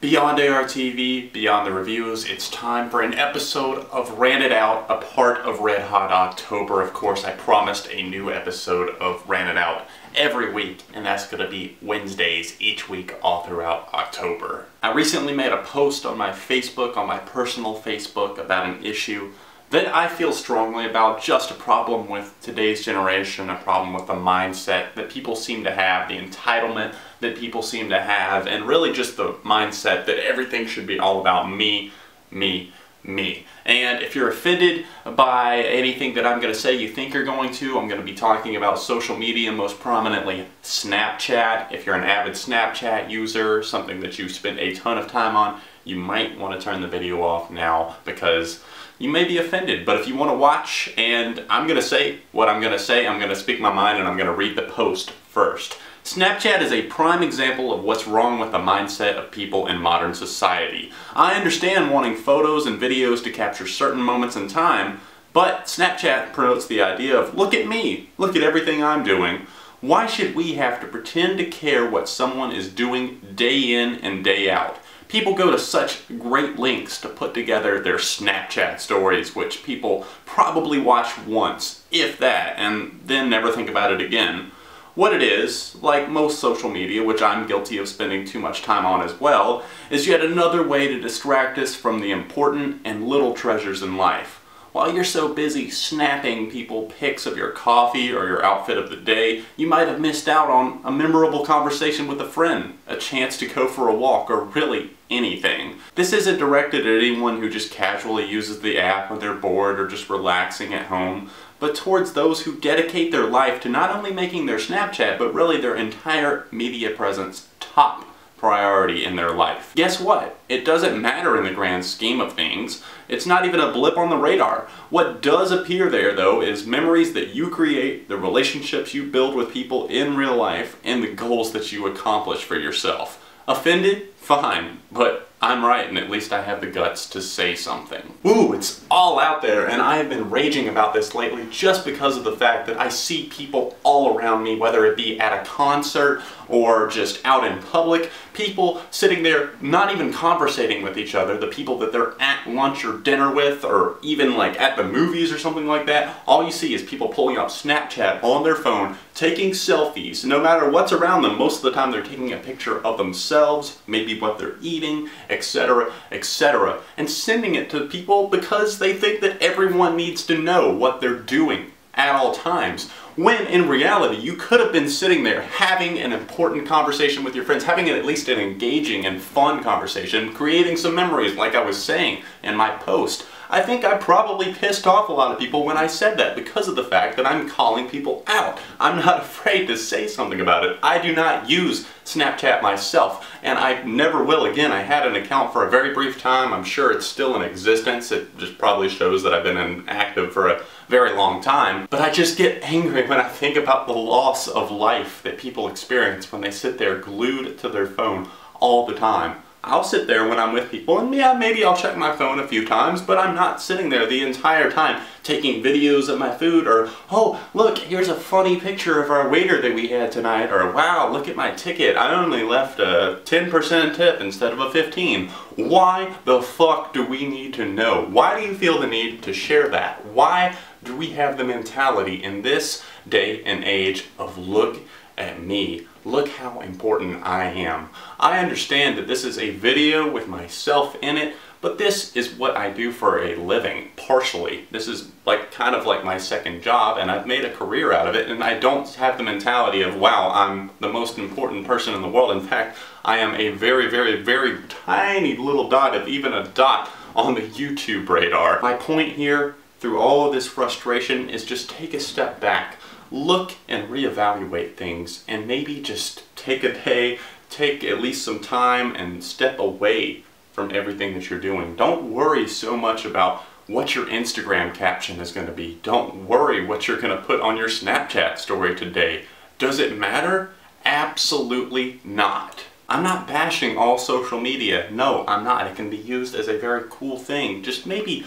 Beyond ARTV, beyond the reviews, it's time for an episode of Rant It Out, a part of Red Hot October. Of course, I promised a new episode of Rant It Out every week, and that's going to be Wednesdays each week all throughout October. I recently made a post on my Facebook, on my personal Facebook, about an issue that I feel strongly about, just a problem with today's generation, a problem with the mindset that people seem to have, the entitlement that people seem to have, and really just the mindset that everything should be all about me, me, me. And if you're offended by anything that I'm going to say you think you're going to, I'm going to be talking about social media, most prominently Snapchat. If you're an avid Snapchat user, something that you spend a ton of time on, you might want to turn the video off now because you may be offended. But if you want to watch, and I'm going to say what I'm going to say, I'm going to speak my mind and I'm going to read the post first. Snapchat is a prime example of what's wrong with the mindset of people in modern society. I understand wanting photos and videos to capture certain moments in time, but Snapchat promotes the idea of, look at me, look at everything I'm doing. Why should we have to pretend to care what someone is doing day in and day out? People go to such great lengths to put together their Snapchat stories, which people probably watch once, if that, and then never think about it again. What it is, like most social media, which I'm guilty of spending too much time on as well, is yet another way to distract us from the important and little treasures in life. While you're so busy snapping people pics of your coffee or your outfit of the day, you might have missed out on a memorable conversation with a friend, a chance to go for a walk, or really anything. This isn't directed at anyone who just casually uses the app when they're bored or just relaxing at home, but towards those who dedicate their life to not only making their Snapchat, but really their entire media presence top priority in their life. Guess what? It doesn't matter in the grand scheme of things. It's not even a blip on the radar. What does appear there, though, is memories that you create, the relationships you build with people in real life, and the goals that you accomplish for yourself. Offended? Fine, but I'm right, and at least I have the guts to say something. Ooh, it's all out there, and I have been raging about this lately just because of the fact that I see people all around me, whether it be at a concert or just out in public, people sitting there not even conversating with each other, the people that they're at lunch or dinner with, or even like at the movies or something like that. All you see is people pulling up Snapchat on their phone, taking selfies. No matter what's around them, most of the time they're taking a picture of themselves, maybe what they're eating, etc., etc., and sending it to people because they think that everyone needs to know what they're doing at all times. When in reality, you could have been sitting there having an important conversation with your friends, having at least an engaging and fun conversation, creating some memories like I was saying in my post. I think I probably pissed off a lot of people when I said that because of the fact that I'm calling people out. I'm not afraid to say something about it. I do not use Snapchat myself, and I never will again. I had an account for a very brief time. I'm sure it's still in existence. It just probably shows that I've been inactive for a very long time. But I just get angry when I think about the loss of life that people experience when they sit there glued to their phone all the time. I'll sit there when I'm with people, and yeah, maybe I'll check my phone a few times, but I'm not sitting there the entire time taking videos of my food, or, oh, look, here's a funny picture of our waiter that we had tonight, or, wow, look at my ticket, I only left a 10% tip instead of a 15. Why the fuck do we need to know? Why do you feel the need to share that? Why do we have the mentality in this day and age of look at me? Look how important I am. I understand that this is a video with myself in it, but this is what I do for a living, partially. This is like kind of like my second job, and I've made a career out of it, and I don't have the mentality of, wow, I'm the most important person in the world. In fact, I am a very, very, very tiny little dot, if even a dot, on the YouTube radar. My point here, through all of this frustration, is just take a step back. Look and reevaluate things, and maybe just take a day, take at least some time, and step away from everything that you're doing. Don't worry so much about what your Instagram caption is going to be. Don't worry what you're going to put on your Snapchat story today. Does it matter? Absolutely not. I'm not bashing all social media. No, I'm not. It can be used as a very cool thing. Just maybe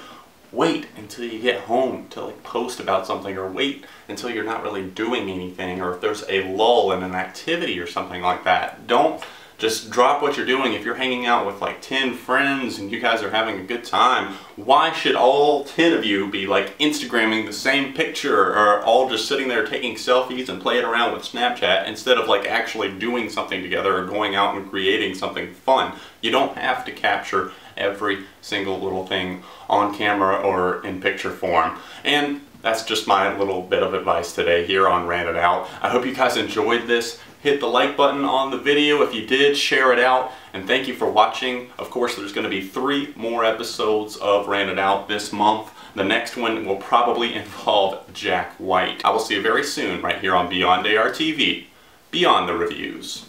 wait until you get home to like post about something, or wait until you're not really doing anything, or if there's a lull in an activity or something like that. Don't Just drop what you're doing. If you're hanging out with like 10 friends and you guys are having a good time, why should all 10 of you be like Instagramming the same picture or all just sitting there taking selfies and playing around with Snapchat instead of like actually doing something together or going out and creating something fun? You don't have to capture every single little thing on camera or in picture form. And that's just my little bit of advice today here on Rant It Out. I hope you guys enjoyed this. Hit the like button on the video if you did, share it out, and thank you for watching. Of course, there's going to be 3 more episodes of Rant It Out this month. The next one will probably involve Jack White. I will see you very soon right here on Beyond ARTV, Beyond the Reviews.